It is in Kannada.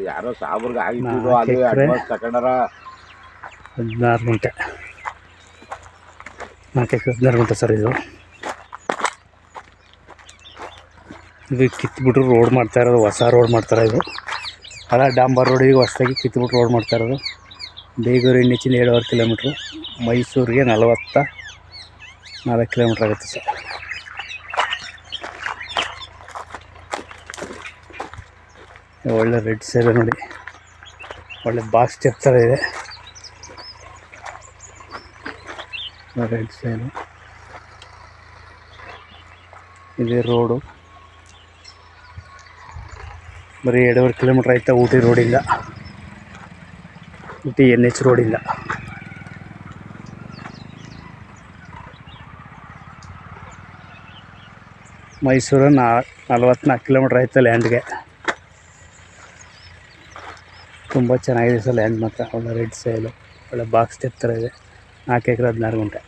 ಯಾರೋ ಸಾಬ್ರಿಗೆ ಆಗಿದ್ದು 4 ಅದು ಎಕರೆ ಅಡ್ವಾನ್ಸ್ ತಗೊಂಡಾರ. 16 ಗುಂಟೆ. 4 ಎಕರೆ 16 ಗುಂಟೆ ಸರ್. ಇದು ಕಿತ್ಬಿಟ್ಟು ರೋಡ್ ಮಾಡ್ತಾ ಇರೋದು, ಹೊಸ ರೋಡ್ ಮಾಡ್ತಾರೆ. ಇದು ಅಲ್ಲ ಡಾಂಬರ್ ರೋಡ್. ಈಗ ಹೊಸದಾಗಿ ಕಿತ್ಬಿಟ್ಟು ರೋಡ್ ಮಾಡ್ತಾ ಇರೋದು. ಬೇಗೂರು ಇನ್ನಿಚ್ಚಿಂದ 7.5 ಕಿಲೋಮೀಟ್ರು, ಮೈಸೂರಿಗೆ 44 ಕಿಲೋಮೀಟ್ರ್ ಆಗುತ್ತೆ ಸರ್. ಒಳ್ಳೆ ರೆಡ್ ಸೈಡ್ ನೋಡಿ, ಒಳ್ಳೆ ಬಾಕ್ಸ್ ಸ್ಟೆಪ್ ಥರ ಇದೆ. ರೆಡ್ ಸೈಡು ಇದೆ ರೋಡು. ಬರೀ 2.5 ಕಿಲೋಮೀಟ್ರ್ ಆಯ್ತಾ ಊಟಿ ರೋಡಿಂದ, ಊಟಿ NH ರೋಡಿಂದ. ಮೈಸೂರು 44 ಕಿಲೋಮೀಟ್ರ್ ಆಯ್ತಾ ಲ್ಯಾಂಡ್ಗೆ. ತುಂಬ ಚೆನ್ನಾಗಿದೆ ಸರ್ ಲ್ಯಾಂಡ್ ಮಾತ್ರ. ಒಳ್ಳೆ ರೆಡ್ ಸೈಲು, ಒಳ್ಳೆ ಬಾಕ್ಸ್ ಸ್ಟೆಪ್ ಥರ ಇದೆ. 4 ಎಕರೆ 16 ಗುಂಟೆ.